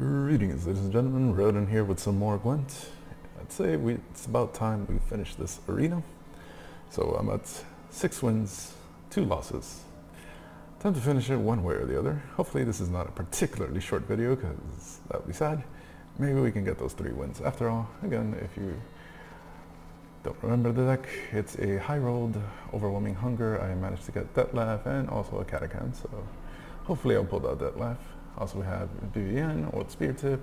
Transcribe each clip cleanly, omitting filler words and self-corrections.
Greetings, ladies and gentlemen. Rodin here with some more Gwent. I'd say it's about time we finish this arena. So I'm at 6 wins, 2 losses. Time to finish it one way or the other. Hopefully this is not a particularly short video because that would be sad. Maybe we can get those 3 wins. After all, again, if you don't remember the deck, it's a high-rolled, overwhelming hunger. I managed to get Detlaff and also a Catachan, so hopefully I'll pull out Detlaff. Also we have BVN, Old Spear Tip,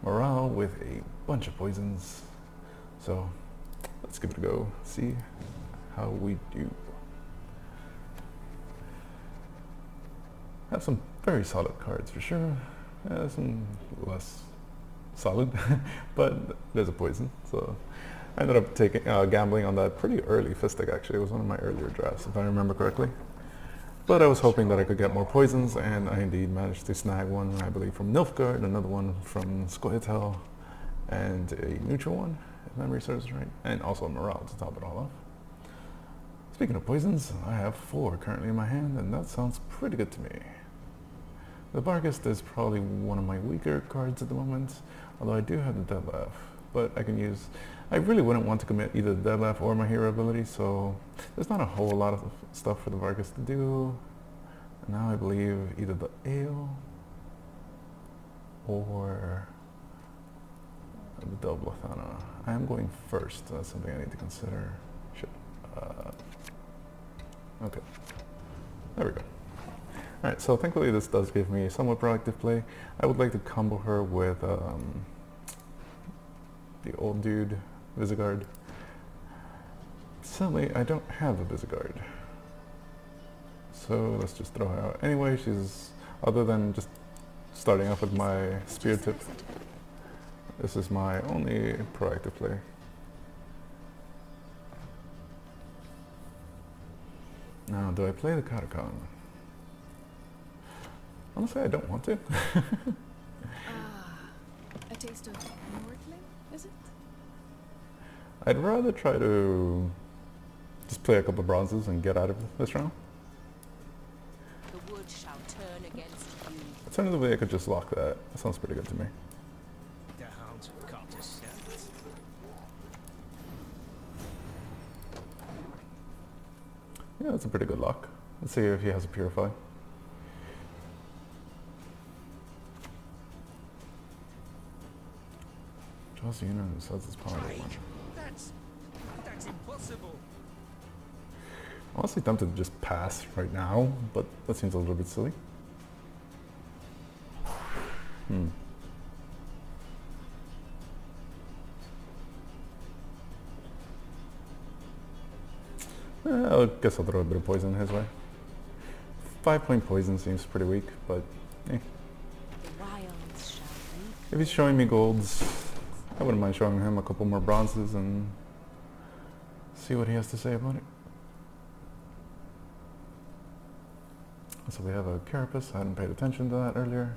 Morale with a bunch of poisons. So let's give it a go, see how we do. Have some very solid cards for sure. Some less solid, but there's a poison. So I ended up taking gambling on that pretty early fist deck actually. It was one of my earlier drafts if I remember correctly. But I was hoping that I could get more poisons, and I indeed managed to snag one, I believe, from Nilfgaard, another one from Scoia'tael, and a neutral one, if memory serves right, and also a Morale to top it all off. Speaking of poisons, I have 4 currently in my hand, and that sounds pretty good to me. The Vargas is probably one of my weaker cards at the moment, although I do have the Detlaff, but I can use... I really wouldn't want to commit either the Detlaff or my hero ability, so there's not a whole lot of stuff for the Vargas to do. And now I believe either the Ale or the Double Athana. I am going first. That's something I need to consider. Shit. Okay. There we go. Alright, so thankfully this does give me somewhat proactive play. I would like to combo her with the old dude, Visigourd. Sadly, I don't have a Visigourd. So let's just throw her out. Anyway, she's, other than just starting off with my Spear Tip, this is my only proactive play. Now, do I play the Catachan? Honestly, I don't want to. A taste of Nordling, is it? I'd rather try to just play a couple of bronzes and get out of this round. The wood shall turn against you. Alternatively, I could just lock that. That sounds pretty good to me. The hounds have got us set. Yeah, that's a pretty good lock. Let's see if he has a Purify. Draws the unit and says it's power Right. one. That's impossible. I'm honestly tempted to just pass right now, but that seems a little bit silly. I guess I'll throw a bit of poison his way. 5-point poison seems pretty weak, but eh. The wilds shall reap. If he's showing me golds, I wouldn't mind showing him a couple more bronzes and see what he has to say about it. So we have a Carapace. I hadn't paid attention to that earlier.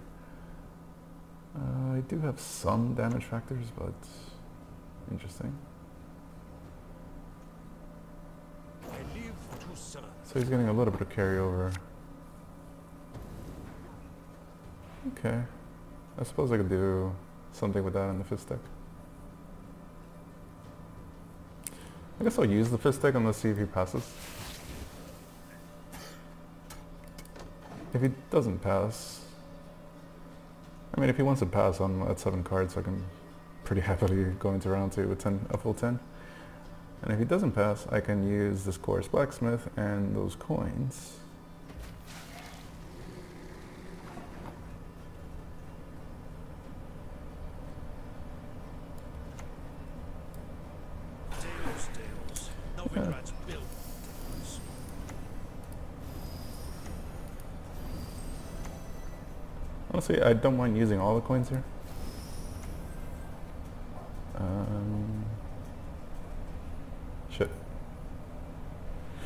I do have some damage factors, but interesting. I live to serve. So he's getting a little bit of carryover. Okay. I suppose I could do something with that in the fist deck. I guess I'll use the fist deck and let's see if he passes. If he doesn't pass, I mean, if he wants to pass, I'm at 7 cards, so I can pretty happily go into round 2 with a full 10. And if he doesn't pass, I can use this Course Blacksmith and those coins. Tales. Novigrad's built. Honestly, I don't mind using all the coins here. Shit.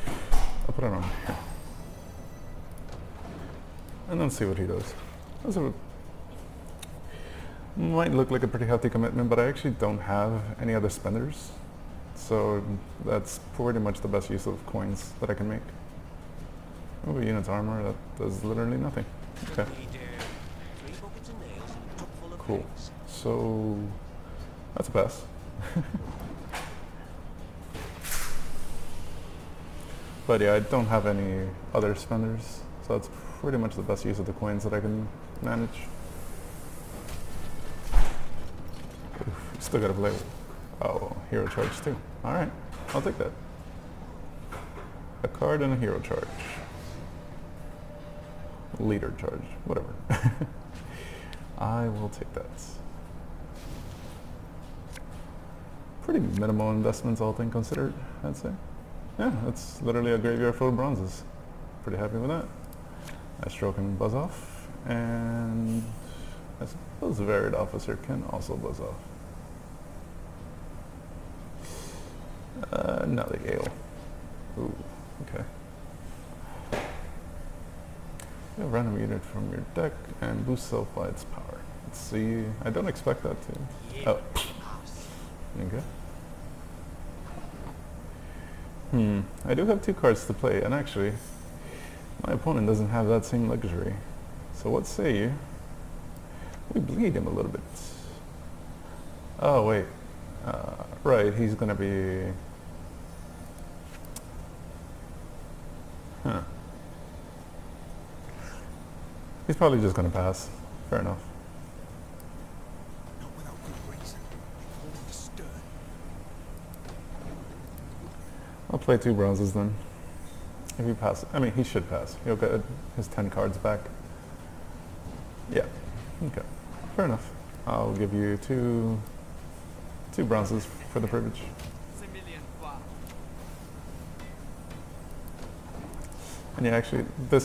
I'll put it on here. And then see what he does. Might look like a pretty hefty commitment, but I actually don't have any other spenders. So that's pretty much the best use of coins that I can make. Oh, unit's armor, that does literally nothing. Okay. Need 3 buckets of nails and a tub full of Cool. So that's a pass. But yeah, I don't have any other spenders, so that's pretty much the best use of the coins that I can manage. Oof, still gotta play. Oh, hero charge too. All right, I'll take that. A card and a hero charge. Leader charge, whatever. I will take that. Pretty minimal investments, all things considered, I'd say. Yeah, it's literally a graveyard full of bronzes. Pretty happy with that. Astro can buzz off, and I suppose Varied Officer can also buzz off. Nelly Gale. Ooh, okay. You have random unit from your deck and boost Sulfide's power. Let's see. I don't expect that to. Oh. Okay. I do have 2 cards to play, and actually, my opponent doesn't have that same luxury. So what say you? We bleed him a little bit. Oh, wait. Right, he's gonna be... Huh. He's probably just gonna pass. Fair enough. Not without good reason. Hold the stern. I'll play 2 bronzes then. If he passes, I mean, he should pass. He'll get his 10 cards back. Yeah, okay. Fair enough. I'll give you two bronzes for the privilege. And yeah, actually, the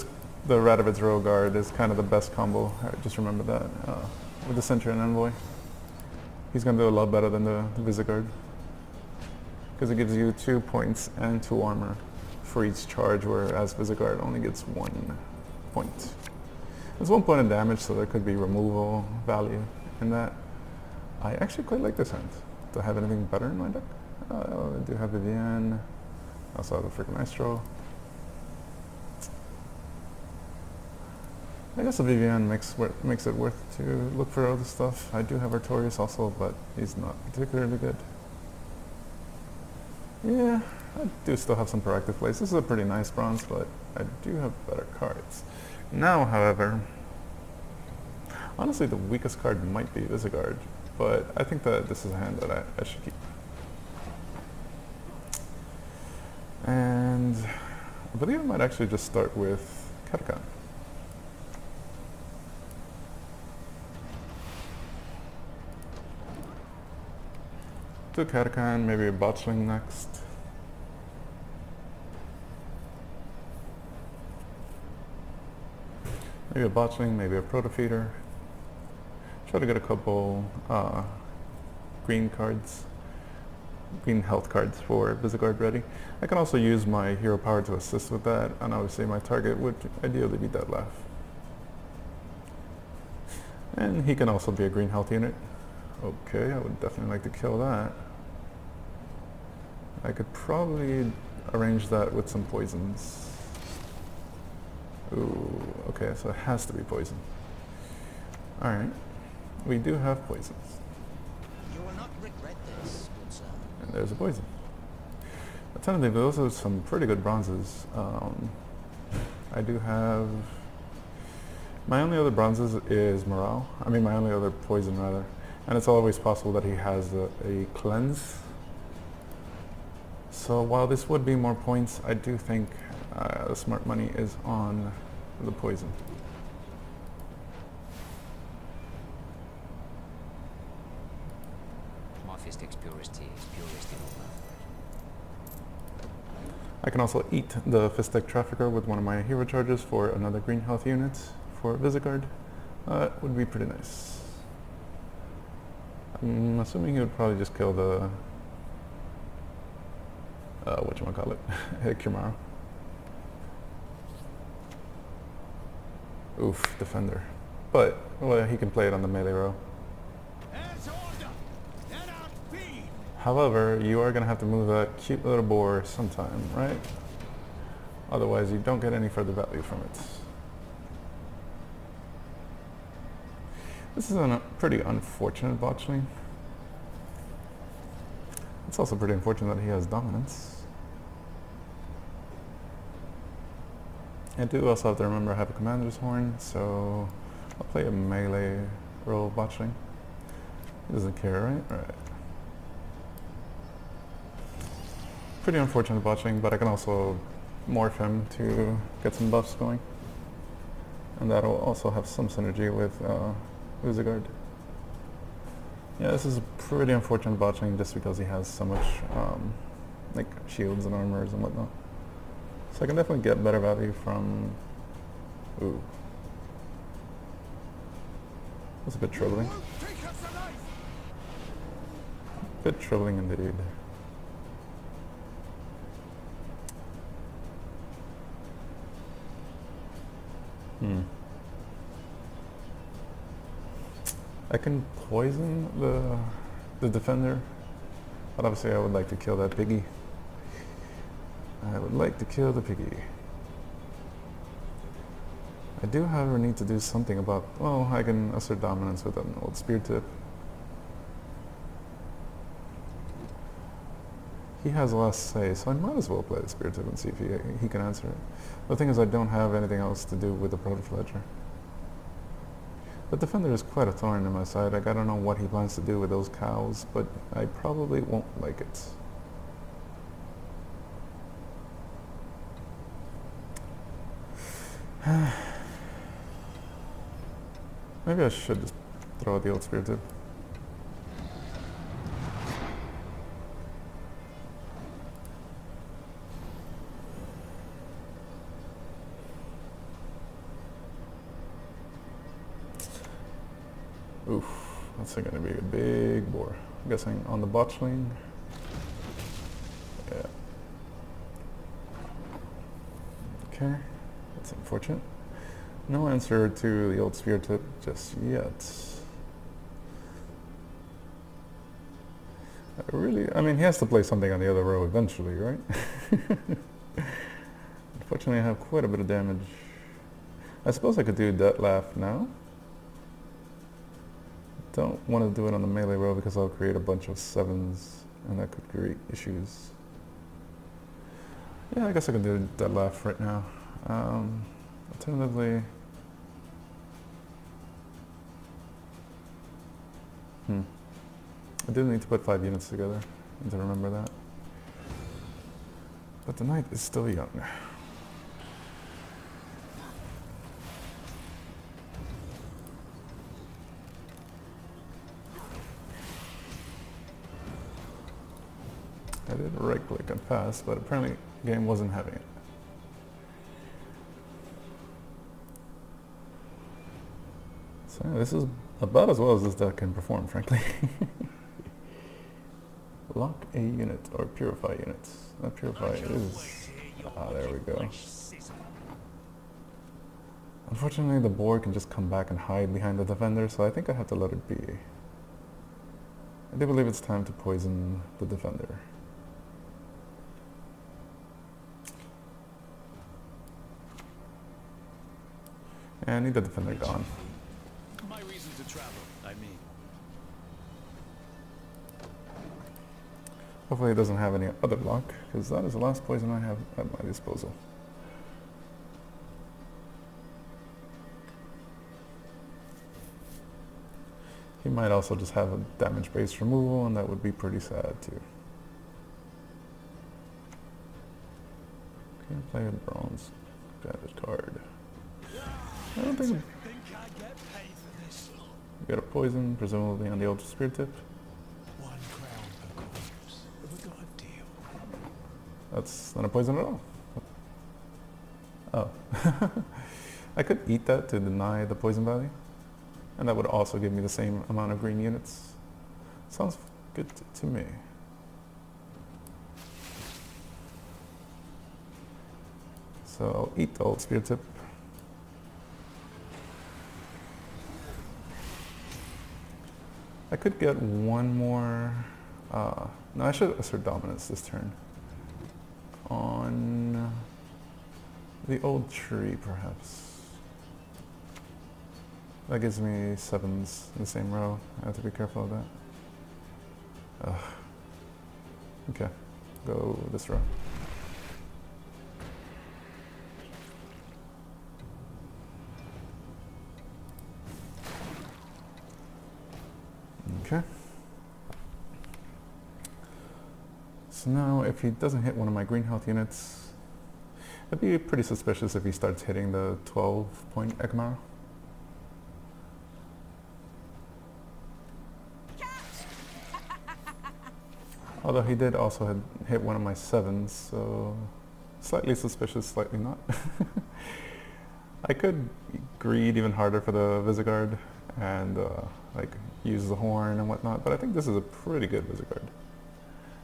Radovid's Royal Guard is kind of the best combo. I just remember that. With the Centurion Envoy. He's going to do a lot better than the Visigold. Because it gives you 2 points and 2 armor for each charge, whereas Visigold only gets 1 point. There's 1 point of damage, so there could be removal value in that. I actually quite like this hand. Do I have anything better in my deck? I do have Vivienne. I also have a freaking Maestro. I guess the Vivienne makes it worth to look for other stuff. I do have Artorias also, but he's not particularly good. Yeah, I do still have some proactive plays. This is a pretty nice bronze, but I do have better cards. Now, however, honestly the weakest card might be Visigold, but I think that this is a hand that I should keep. And I believe I might actually just start with Katakan. Do Katakan, maybe a Botchling next. Maybe a Botchling, maybe a Protofeeder. Try to get a couple green cards, green health cards for Visigold ready. I can also use my hero power to assist with that, and obviously my target would ideally be Detlaff. And he can also be a green health unit. Okay, I would definitely like to kill that. I could probably arrange that with some poisons. Ooh, okay, so it has to be poison. Alright, we do have poisons. You will not regret this, good sir. And there's a poison. Alternatively, those are some pretty good bronzes. I do have... My only other bronzes is Morale. I mean, my only other poison, rather. And it's always possible that he has a cleanse. So while this would be more points, I do think the smart money is on the poison. Morphistic's purity is purest in all. I can also eat the Fistic Trafficker with one of my hero charges for another green health unit for Visigold. That would be pretty nice. I'm assuming he would probably just kill the whatchamacallit, Kumaro. Oof, Defender. But, well, he can play it on the melee row. As order. Let out feed. However, you are going to have to move that cute little boar sometime, right? Otherwise, you don't get any further value from it. This is a pretty unfortunate botchling. It's also pretty unfortunate that he has dominance. I do also have to remember I have a commander's horn, so I'll play a melee role botchling. He doesn't care, right? Right. Pretty unfortunate botching, but I can also morph him to get some buffs going. And that'll also have some synergy with Uzigard. Yeah, this is a pretty unfortunate botching just because he has so much like shields and armors and whatnot. So I can definitely get better value from... Ooh. That's a bit troubling. Bit troubling indeed. I can poison the defender, but obviously I would like to kill that piggy. I would like to kill the piggy. I do, however, need to do something about... Well, I can assert dominance with an old spear tip. He has last say, so I might as well play the spear tip and see if he can answer it. The thing is, I don't have anything else to do with the Proto-Fledger. The defender is quite a thorn in my side. Like, I don't know what he plans to do with those cows, but I probably won't like it. Maybe I should just throw out the old spear tip. Oof, that's going to be a big bore. I'm guessing on the botchling. Yeah. Okay, that's unfortunate. No answer to the old spear tip just yet. I mean, he has to play something on the other row eventually, right? Unfortunately, I have quite a bit of damage. I suppose I could do Detlaff now. Don't want to do it on the melee row because I'll create a bunch of 7s and that could create issues. Yeah, I guess I can do Detlaff right now. Alternatively, I do need to put 5 units together. I need to remember that. But the knight is still young. I did right click and pass, but apparently the game wasn't having it. So yeah, this is about as well as this deck can perform, frankly. Lock a unit or purify units. That purify is... there we go. Unfortunately, the board can just come back and hide behind the defender, so I think I have to let it be. I do believe it's time to poison the defender. And I need the defender gone. My reason to travel, I mean. Hopefully it doesn't have any other luck, because that is the last poison I have at my disposal. He might also just have a damage-based removal, and that would be pretty sad too. Okay, play a bronze damage card. I don't think I get paid for this. we got a poison, presumably on the old spear tip. 1 crown per corpse. Have we got a deal? That's not a poison at all. Oh. I could eat that to deny the poison value. And that would also give me the same amount of green units. Sounds good to me. So I'll eat the old spear tip. I could get one more... no, I should assert dominance this turn. On the old tree, perhaps. That gives me 7s in the same row. I have to be careful of that. Ugh. Okay, go this row. Okay. So now if he doesn't hit one of my green health units, it'd be pretty suspicious if he starts hitting the 12-point Ekmar. Although he did also hit one of my 7s, so slightly suspicious, slightly not. I could greed even harder for the Visigourd and like use the horn and whatnot, but I think this is a pretty good Visigourd.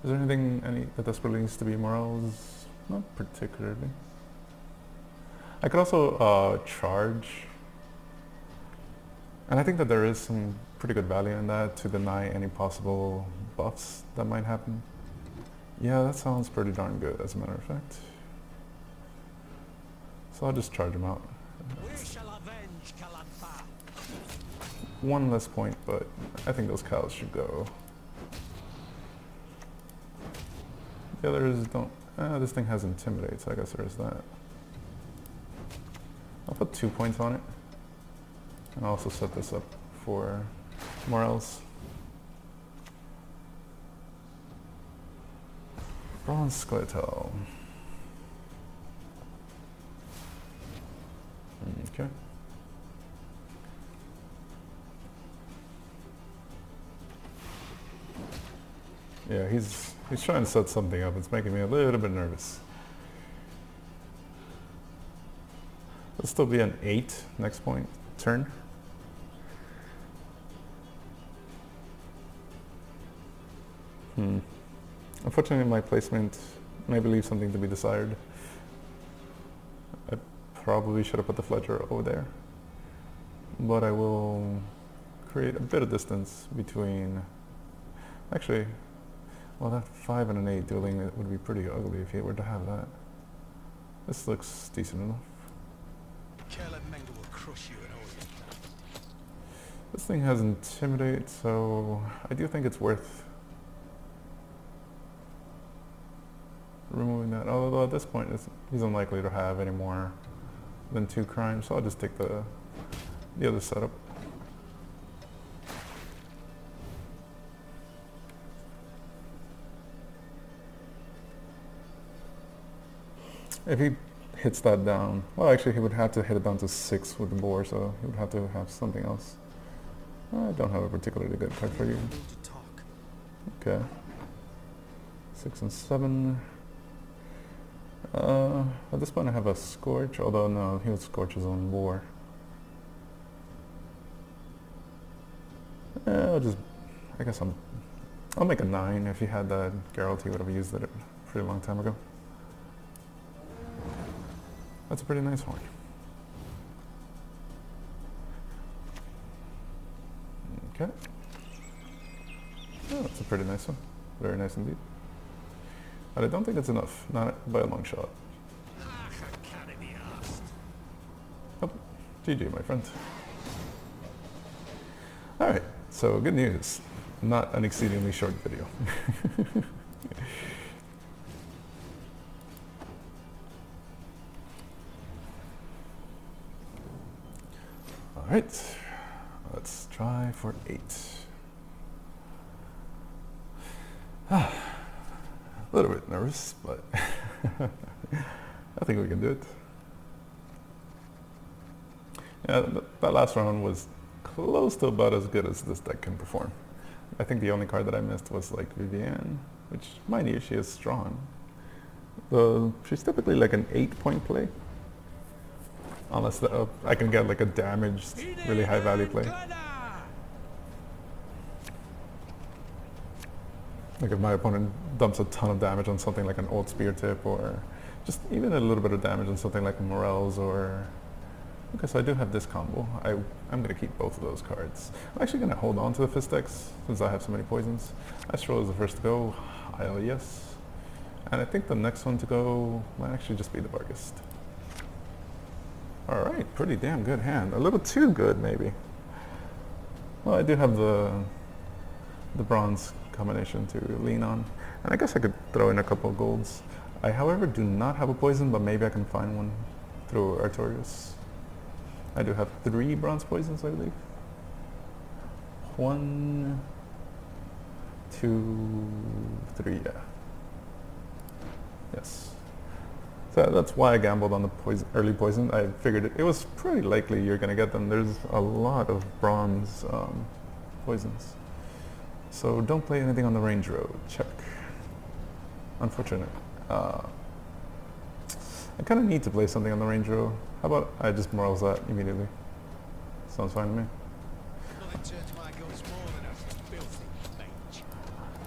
Is there anything that desperately needs to be morals? Not particularly. I could also charge, and I think that there is some pretty good value in that to deny any possible buffs that might happen. Yeah, that sounds pretty darn good, as a matter of fact. So I'll just charge him out. We shall avenge Calantha. One less point, but I think those cows should go. The others don't. This thing has Intimidate, so I guess there is that. I'll put 2 points on it. And I'll also set this up for morels. Bronze Skeletal. Okay. Yeah, he's trying to set something up. It's making me a little bit nervous. It'll still be an 8 next turn. Unfortunately, my placement maybe leaves something to be desired. I probably should have put the Fledger over there. But I will create a bit of distance between... Actually, well, that 5 and an 8 dueling it would be pretty ugly if he were to have that. This looks decent enough. Menga will crush you in all your plans. This thing has Intimidate, so I do think it's worth removing that. Although at this point, he's unlikely to have any more than 2 crimes, so I'll just take the other setup. If he hits that down, well, actually he would have to hit it down to 6 with the boar, so he would have to have something else. I don't have a particularly good card for you. Okay. 6 and 7. At this point I have a Scorch, although no, he would Scorch his own boar. I guess I'll make a 9. If he had that Geralt, he would have used it a pretty long time ago. That's a pretty nice horn. Okay. Oh, that's a pretty nice one. Very nice indeed. But I don't think it's enough, not by a long shot. Oh, GG, my friend. Alright, so good news. Not an exceedingly short video. Alright, let's try for 8. A little bit nervous, but I think we can do it. Yeah, that last round was close to about as good as this deck can perform. I think the only card that I missed was like Vivienne, which, mind you, she is strong. She's typically like an 8-point play. Unless I can get like a damaged, really high value play. Like if my opponent dumps a ton of damage on something like an old spear tip, or just even a little bit of damage on something like Morels, or... Okay, so I do have this combo. I'm going to keep both of those cards. I'm actually going to hold on to the Fistex since I have so many poisons. Astral is the first to go. I'll yes. And I think the next one to go might actually just be the Barghest. Alright, pretty damn good hand. A little too good, maybe. Well, I do have the bronze combination to lean on. And I guess I could throw in a couple of golds. I, however, do not have a poison, but maybe I can find one through Artorias. I do have 3 bronze poisons, I believe. 1, 2, 3, yeah. Yes. So that's why I gambled on the early poison. I figured it was pretty likely you're going to get them. There's a lot of bronze poisons. So don't play anything on the range road. Check. Unfortunate. I kind of need to play something on the range road. How about I just morals that immediately? Sounds fine to me. Nothing turns my guns more than a filthy mage.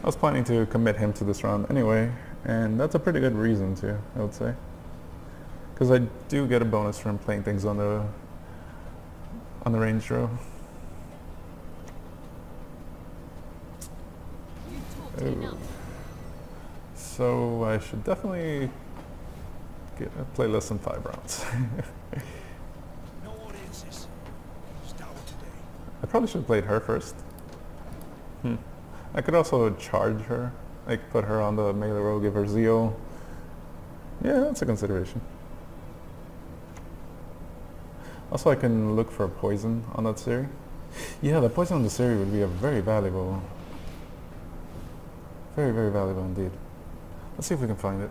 I was planning to commit him to this round anyway, and that's a pretty good reason too, I would say. Because I do get a bonus from playing things on the range row. Ooh. So I should definitely play less than 5 rounds. No audiences. Start today. I probably should have played her first. I could also charge her. Like put her on the melee row, give her Zeal. Yeah, that's a consideration. Also, I can look for a poison on that Siri. Yeah, the poison on the Siri would be a very valuable. Very, very valuable indeed. Let's see if we can find it.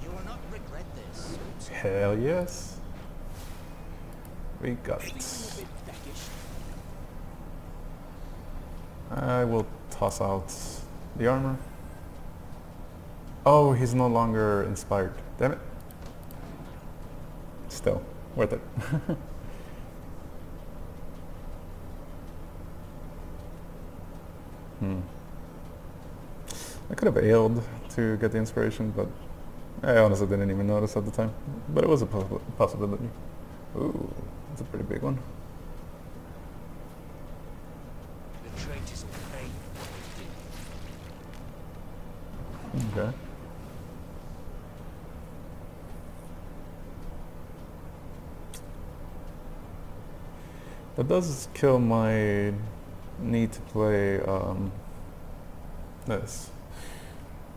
You will not regret this, good sir. Hell yes. We got Feeling it. a bit beckish. I will toss out the armor. Oh, he's no longer inspired. Damn it. Still, worth it. I could have ailed to get the inspiration, but I honestly didn't even notice at the time. But it was a possibility. Ooh, that's a pretty big one. The traitors will pay for what they did. Okay. That does kill my need to play this.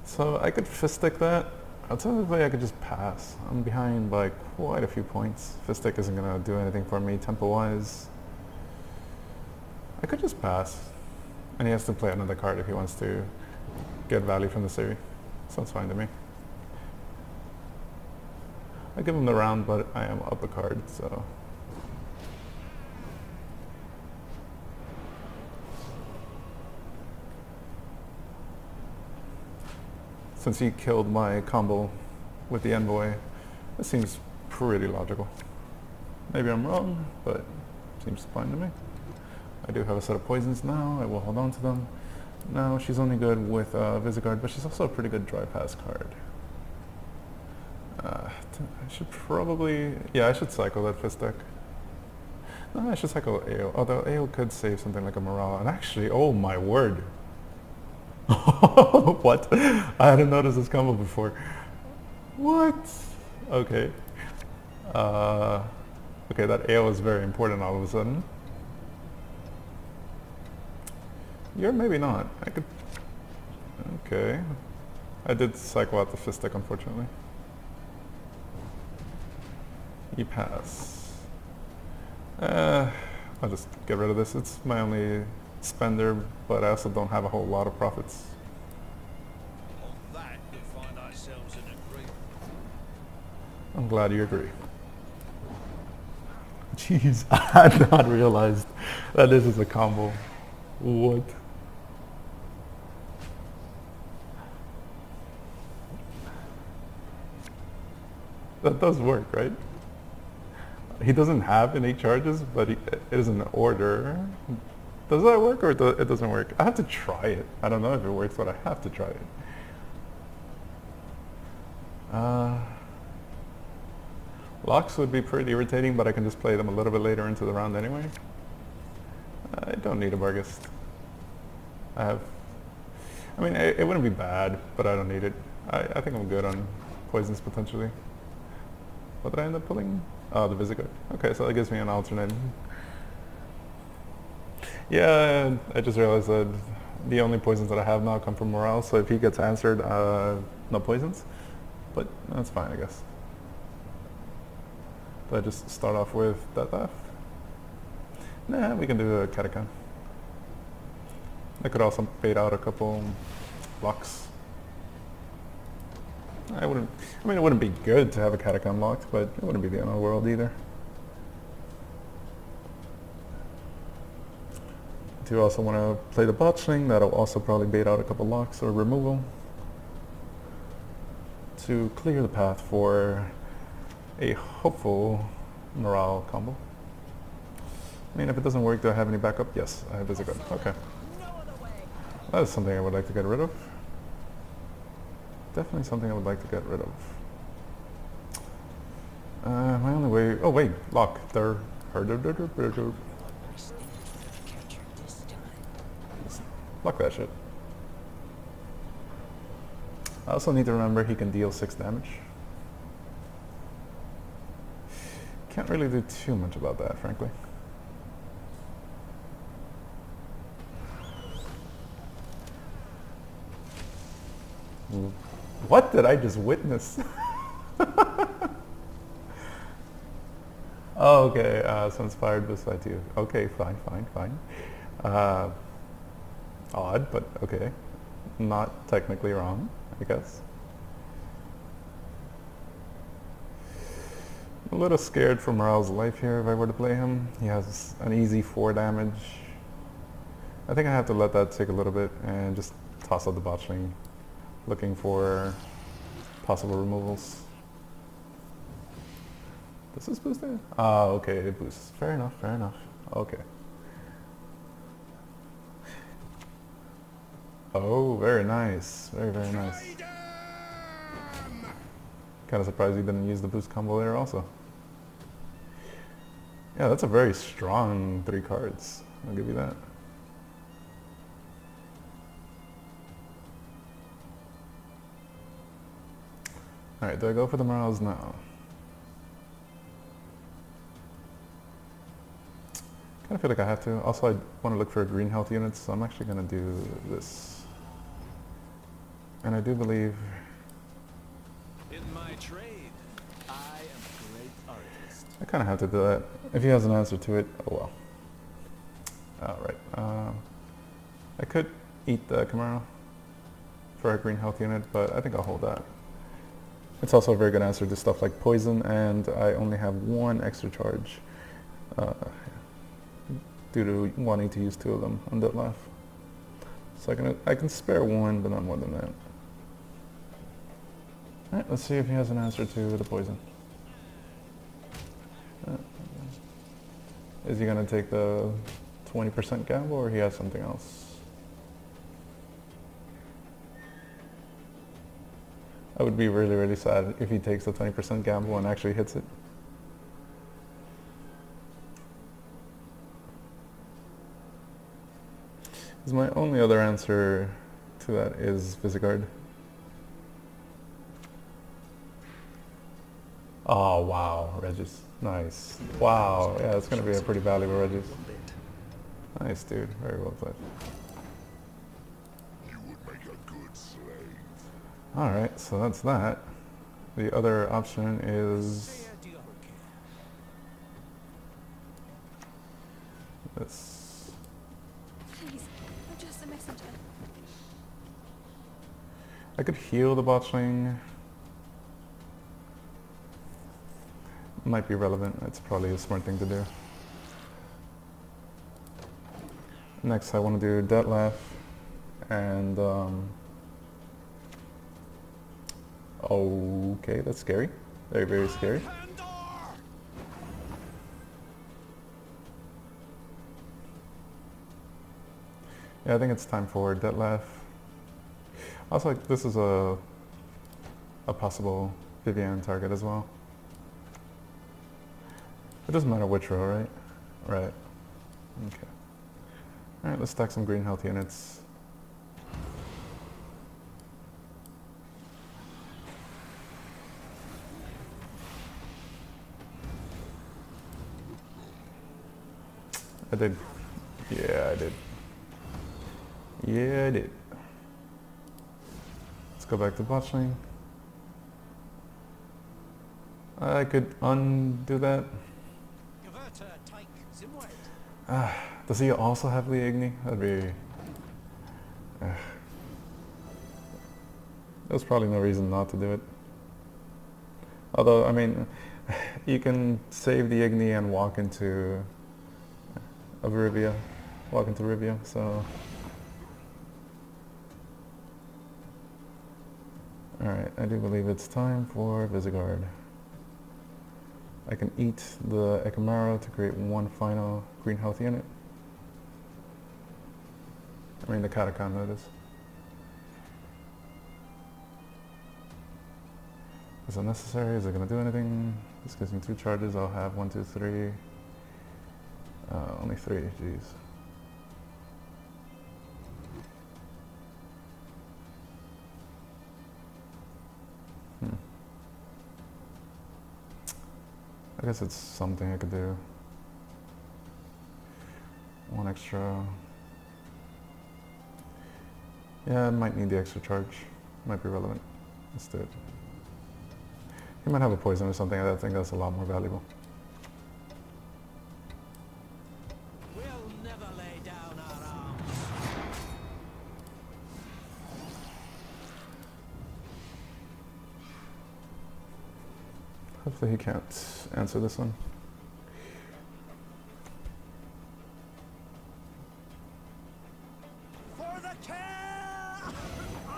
So I could fist stick that. Alternatively, I could just pass. I'm behind by quite a few points. Fist stick isn't going to do anything for me tempo-wise. I could just pass. And he has to play another card if he wants to get value from the series. Sounds fine to me. I give him the round, but I am up a card, so... Since he killed my combo with the envoy, it seems pretty logical. Maybe I'm wrong, but seems fine to me. I do have a set of poisons now. I will hold on to them. Now she's only good with Visigoid, but she's also a pretty good dry pass card. I should probably... Yeah, I should cycle that fist deck. No, I should cycle AO, although AO could save something like a morale. And actually, oh my word. What? I hadn't noticed this combo before. What? Okay. Okay, that AO is very important all of a sudden. You're maybe not. I could... Okay. I did cycle out the fist deck, unfortunately. You pass. I'll just get rid of this. It's my only spender, but I also don't have a whole lot of profits. On that, we find ourselves in agreement. I'm glad you agree. Jeez, I had not realized that this is a combo. What? That does work, right? He doesn't have innate charges, but it is an order. Does that work or it doesn't work? I have to try it. I don't know if it works, but I have to try it. Locks would be pretty irritating, but I can just play them a little bit later into the round anyway. I don't need a Barghest. I mean, it wouldn't be bad, but I don't need it. I think I'm good on poisons potentially. What did I end up pulling? Oh, the Visigoid. Okay, so that gives me an alternate. Yeah, I just realized that the only poisons that I have now come from morale, so if he gets answered, no poisons. But that's fine, I guess. Do I just start off with Detlaff? Nah, we can do a catacomb. I could also bait out a couple locks. I mean, it wouldn't be good to have a catacomb locked, but it wouldn't be the end of the world either. Do also want to play the botchling. That'll also probably bait out a couple locks or removal to clear the path for a hopeful morale combo. I mean, if it doesn't work, do I have any backup? Yes, I have Visigoth. Okay. That is something I would like to get rid of. Definitely something I would like to get rid of. My only way... Oh, wait. Lock. There. Lock that shit. I also need to remember he can deal 6 damage. Can't really do too much about that, frankly. What did I just witness? Oh, okay, so inspired beside you. Okay, fine. Odd, but okay. Not technically wrong, I guess. I'm a little scared for Morale's life here if I were to play him. He has an easy 4 damage. I think I have to let that take a little bit and just toss out the botchling, looking for possible removals. Does this boost it? Ah, okay, it boosts. Fair enough. Okay. Oh, very nice. Very nice. Kind of surprised you didn't use the boost combo there also. Yeah, that's a very strong 3 cards. I'll give you that. Alright, do I go for the morals now? I feel like I have to. Also, I want to look for green health units, so I'm actually going to do this. And I do believe... In my trade, I am a great artist. I kind of have to do that. If he has an answer to it, oh well. Alright. I could eat the Chimera for a green health unit, but I think I'll hold that. It's also a very good answer to stuff like poison, and I only have 1 extra charge. Due to wanting to use 2 of them on Detlaff. So I can spare 1, but not more than that. Alright, let's see if he has an answer to the poison. Is he going to take the 20% gamble, or he has something else? I would be really sad if he takes the 20% gamble and actually hits it. Because my only other answer to that is Visigoth. Oh wow, Regis. Nice. Wow, yeah, it's going to be a pretty valuable Regis. Nice, dude. Very well played. You would make a good slave. Alright, so that's that. The other option is this. Please, I'm just a messenger. I could heal the botchling. Might be relevant. It's probably a smart thing to do. Next, I want to do Detlaff and okay, that's scary. Very scary. Yeah, I think it's time for Detlaff. Also, this is a possible Vivian target as well. It doesn't matter which row, right? Right. Okay. Alright, let's stack some green health units. I did Yeah, I did. Yeah, I did. Let's go back to botching. I could undo that. Gewerter Teig Zimwald. Does he also have the Igni? That'd be... There's probably no reason not to do it. Although, I mean, you can save the Igni and walk into Rivia. Walk into Rivia, so... Alright, I do believe it's time for Visigold. I can eat the Ekamara to create one final green health unit. I mean the Catacomb, that is. Is it necessary? Is it going to do anything? This gives me 2 charges. I'll have 1, 2, 3. Only 3, jeez. I guess it's something I could do. 1 extra. Yeah, I might need the extra charge. Might be relevant. Let's do it. He might have a poison or something. I think that's a lot more valuable. We'll never lay down our arms. Hopefully he can't answer this one. For the kill!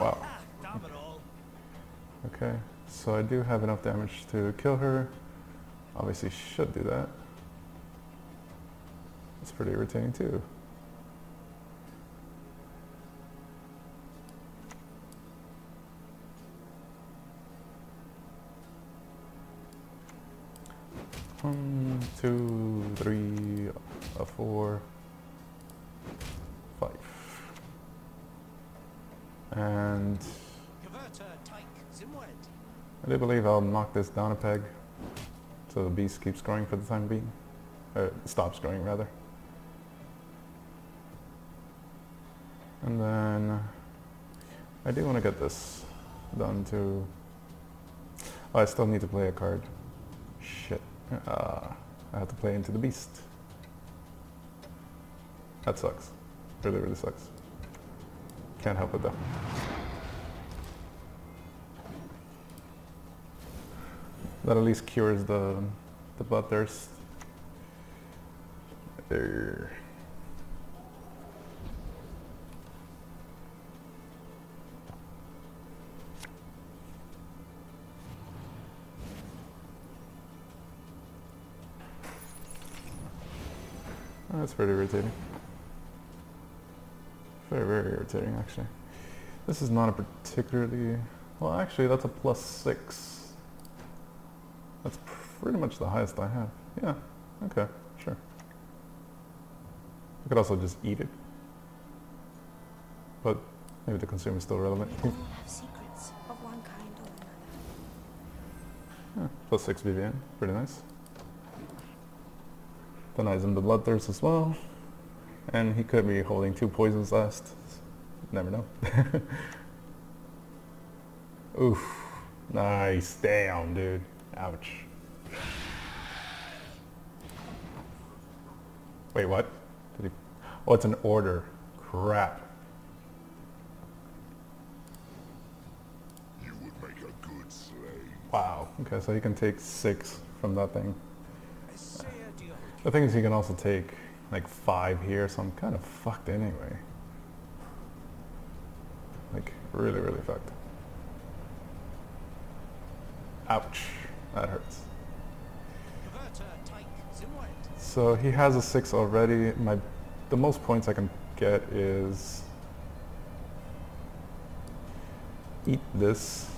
Wow. Damn it all. Okay, so I do have enough damage to kill her. Obviously should do that. It's pretty irritating too. One, 2, 3, 4, 5. And Gewerter Teig Zimwald. I do believe I'll knock this down a peg so the beast keeps growing for the time being. Stops growing rather. And then I do want to get this done too. Oh, I still need to play a card. Shit. I have to play into the beast. That sucks. Really, really sucks. Can't help it though. That at least cures the bloodthirst. There. Oh, that's pretty irritating. Very, very irritating actually. This is not a particularly... Well, actually that's a +6. That's pretty much the highest I have. Yeah, okay, sure. I could also just eat it. But maybe the consumer is still relevant. We all have secrets of one kind or another. Yeah, +6 BVN, pretty nice. Denies him the bloodthirst as well. And he could be holding 2 poisons last. Never know. Oof. Nice. Damn, dude. Ouch. Wait, what? Did he... Oh, it's an order. Crap. You would make a good slave. Wow. Okay, so he can take 6 from that thing. Essay Dion. The thing is he can also take like 5 here, so I'm kind of fucked anyway. Like, really, really fucked. Ouch. That hurts. Gewerter Teig Zimwald. So he has a 6 already. The most points I can get is eat this.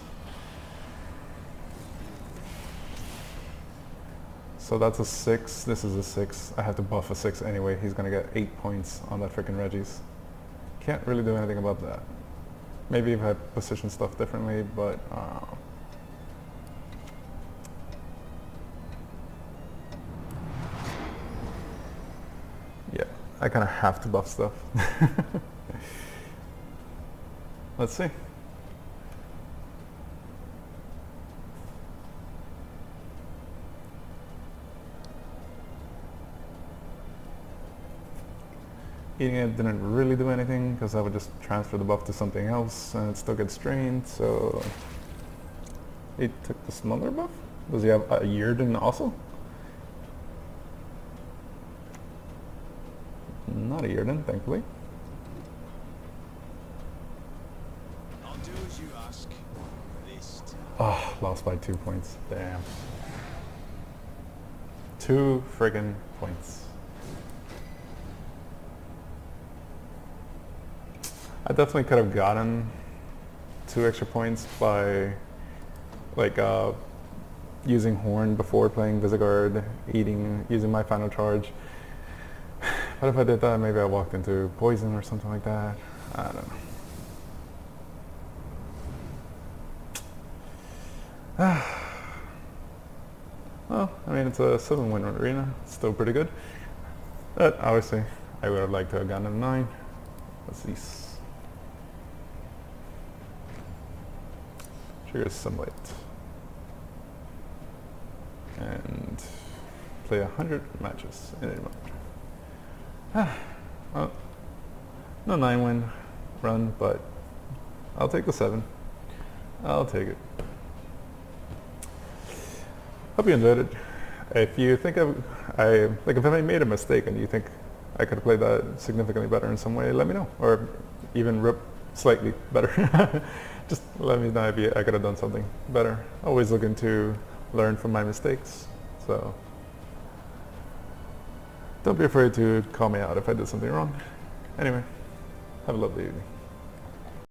So that's a 6. This is a 6. I have to buff a 6 anyway. He's gonna get 8 points on that frickin' Reggie's. Can't really do anything about that. Maybe if I position stuff differently, but yeah, I kind of have to buff stuff. Let's see. Eating it didn't really do anything because I would just transfer the buff to something else and it still gets drained, so he took the smuggler buff? Does he have a Yrden also? Not a Yrden, thankfully. I'll do as you ask. This time. Oh, lost by 2 points. Damn. 2 friggin' points. I definitely could have gotten 2 extra points by like using Horn before playing Visigourd, using my final charge. But if I did that, maybe I walked into poison or something like that. I don't know. Well, I mean, it's a 7-win arena. It's still pretty good. But obviously, I would have liked to have gotten a 9. Let's see. Triggers Sunlight. And play 100 matches in a month. Well, no 9-win run, but I'll take the 7. I'll take it. Hope you enjoyed it. If you think if I made a mistake and you think I could have played that significantly better in some way, let me know. Or even rip slightly better. Just let me know if I could have done something better. Always looking to learn from my mistakes. So don't be afraid to call me out if I did something wrong. Anyway, have a lovely evening.